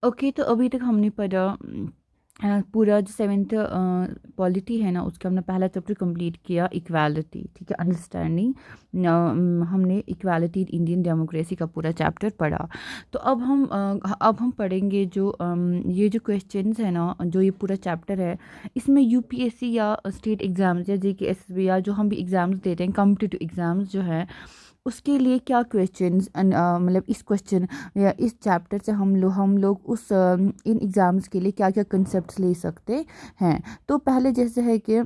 Okay, तो अभी तक हमने पढ़ा पूरा जो सेवेंथ पॉलिटी है ना, उसका हमने पहला चैप्टर कंप्लीट किया, इक्वालिटी, ठीक है, अंडरस्टैंडिंग। हमने इक्वालिटी इन इंडियन डेमोक्रेसी का पूरा चैप्टर पढ़ा। तो अब हम पढ़ेंगे जो ये जो क्वेश्चंस है ना, जो ये पूरा चैप्टर है, इसमें यूपीएससी या स्टेट एग्ज़ाम्स या जेकेएसएसबी या जो हम भी एग्ज़ाम्स देते हैं, कॉम्पिटिटिव एग्ज़ाम्स जो है, उसके लिए क्या क्वेश्चंस मतलब इस क्वेश्चन या इस चैप्टर से हम लोग उस इन एग्ज़ाम्स के लिए क्या क्या कंसेप्ट्स ले सकते हैं। तो पहले जैसे है कि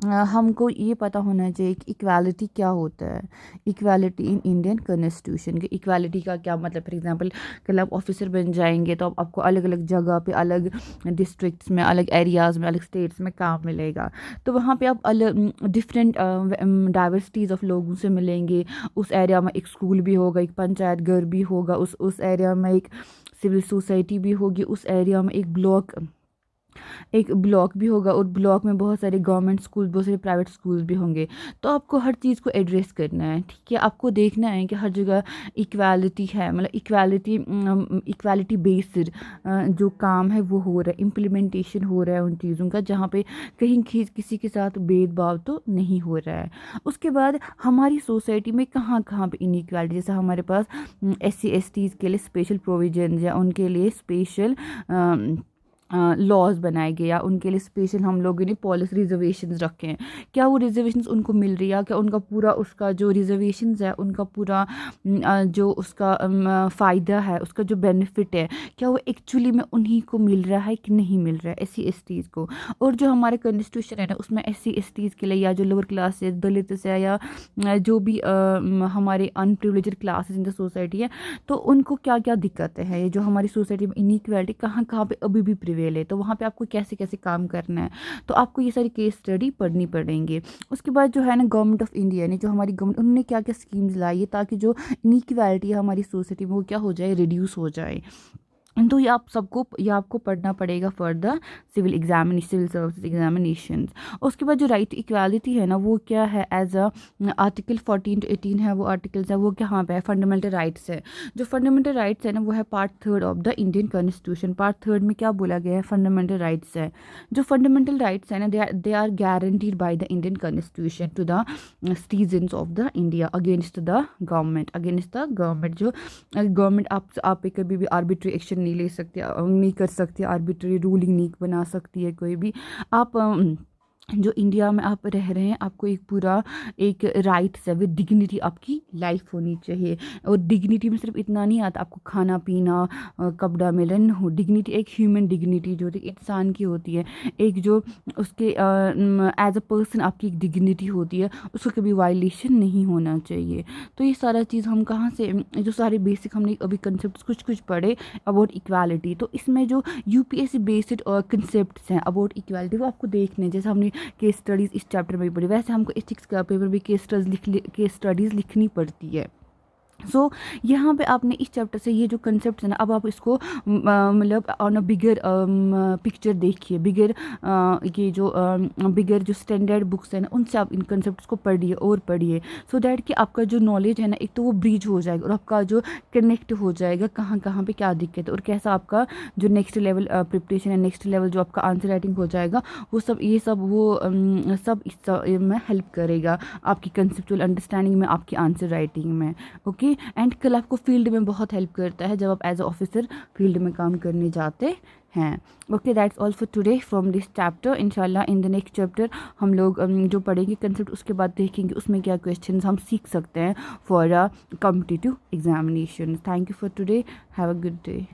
हमको ये पता होना चाहिए कि इक्वालिटी क्या होता है। इक्वालिटी इन इंडियन कॉन्स्टिट्यूशन के इक्वालिटी का क्या मतलब, फॉर एग्जांपल कल आप ऑफिसर बन जाएंगे तो अब आपको अलग अलग जगह पे, अलग डिस्ट्रिक्ट्स में, अलग एरियाज़ में, अलग स्टेट्स में काम मिलेगा। तो वहाँ पे आप अलग डिफरेंट डाइवर्सिटीज़ ऑफ लोगों से मिलेंगे। उस एरिया में एक स्कूल भी होगा, एक पंचायत घर भी होगा, उस एरिया में एक सिविल सोसाइटी भी होगी, उस एरिया में एक ब्लॉक भी होगा, और ब्लॉक में बहुत सारे गवर्नमेंट स्कूल, बहुत सारे प्राइवेट स्कूल्स भी होंगे। तो आपको हर चीज़ को एड्रेस करना है, ठीक है। आपको देखना है कि हर जगह इक्वालिटी है, मतलब इक्वालिटी बेस्ड जो काम है वो हो रहा है, इम्प्लीमेंटेशन हो रहा है उन चीज़ों का, जहाँ पे कहीं किसी के साथ भेदभाव तो नहीं हो रहा है। उसके बाद हमारी सोसाइटी में कहाँ कहाँ पे इनइक्वालिटी, जैसे हमारे पास SC STs के लिए स्पेशल प्रोविजन या उनके लिए स्पेशल लॉज बनाए गए, या उनके लिए स्पेशल हम लोगों ने पॉलिसी रिजर्वेशंस रखे हैं। क्या वो रिजर्वेशंस उनको मिल रही है? क्या उनका पूरा उसका जो रिजर्वेशंस है उनका पूरा जो उसका फ़ायदा है, उसका जो बेनिफिट है, क्या वो एक्चुअली में उन्हीं को मिल रहा है कि नहीं मिल रहा है, SC STs को? और जो हमारे कॉन्स्टिट्यूशन है ना, उसमें SC STs के लिए, या जो लोअर क्लास है, दलित है, या जो भी हमारे unprivileged classes in the society है, तो उनको क्या क्या दिक्कतें हैं, ये जो हमारी सोसाइटी में इनइक्वालिटी कहाँ कहाँ पे अभी भी प्रिवेल है, तो वहाँ पे आपको कैसे कैसे काम करना है। तो आपको ये सारी केस स्टडी पढ़नी पड़ेंगे। उसके बाद जो है ना, गवर्नमेंट ऑफ इंडिया ने, जो हमारी गवर्नमेंट, उन्होंने क्या क्या स्कीम्स लाई है ताकि जो इनइक्वालिटी है हमारी सोसाइटी में वो क्या हो जाए, रिड्यूस हो जाए। तो ये आपको पढ़ना पड़ेगा for the civil services examinations. उसके बाद जो राइट इक्वालिटी है ना, वो क्या है, एज अ आर्टिकल 14 to 18 है, वो आर्टिकल्स है, वो कहाँ पे है, फंडामेंटल राइट्स है। जो फंडामेंटल राइट्स है ना, वो है part 3 of the Indian constitution. Part 3 में क्या बोला गया है, फंडामेंटल राइट्स है। जो फंडामेंटल राइट्स है ना, they are guaranteed by the Indian constitution to the citizens of the India against the government. जो गवर्नमेंट आप पे कभी भी आर्बिट्री एक्शन नहीं ले सकती, नहीं कर सकती, आर्बिट्री रूलिंग नहीं बना सकती है कोई भी। आप जो इंडिया में आप रह रहे हैं, आपको एक पूरा एक राइट्स है, विद डिग्निटी आपकी लाइफ होनी चाहिए। और डिग्निटी में सिर्फ इतना नहीं आता आपको खाना पीना, कपड़ा मिलन हो। डिग्निटी एक ह्यूमन डिग्निटी जो होती है, इंसान की होती है, एक जो उसके एज अ पर्सन आपकी एक डिग्निटी होती है, उसको कभी वायलेशन नहीं होना चाहिए। तो ये सारा चीज़ हम कहाँ से, जो सारे बेसिक हमने अभी कंसेप्ट कुछ कुछ अबाउट इक्वालिटी, तो इसमें जो यूपीएससी बेस्ड कंसेप्ट्स हैं अबाउट इक्वालिटी, वो आपको देखने, जैसे हमने केस स्टडीज़ इस चैप्टर में भी पढ़ी, वैसे हमको एथिक्स का पेपर भी केस स्टडीज़ लिखनी पड़ती है। यहाँ पे आपने इस चैप्टर से ये जो कंसेप्ट है ना, अब आप इसको मतलब ऑन अ बिगर पिक्चर देखिए, ये जो बिगर जो स्टैंडर्ड बुक्स है ना, उनसे आप इन कंसेप्ट्स को पढ़िए सो दैट कि आपका जो नॉलेज है ना, एक तो वो ब्रीज हो जाएगा, और आपका जो कनेक्ट हो जाएगा कहाँ कहाँ पे क्या दिक्कत है, और कैसा आपका जो नेक्स्ट लेवल प्रिपरेशन है, नेक्स्ट लेवल जो आपका आंसर राइटिंग हो जाएगा, वो सब सब इस में हेल्प करेगा आपकी कंसेप्चुअल अंडरस्टैंडिंग में, आपकी आंसर राइटिंग में। ओके, एंड कल आपको फील्ड में बहुत हेल्प करता है जब आप एज अ ऑफिसर फील्ड में काम करने जाते हैं। Okay, that's all for today from this chapter. इंशाल्लाह इन द नेक्स्ट चैप्टर हम लोग जो पढ़ेंगे कंसेप्ट, उसके बाद देखेंगे उसमें क्या क्वेश्चंस हम सीख सकते हैं for a competitive examination. Thank you for today, have a good day.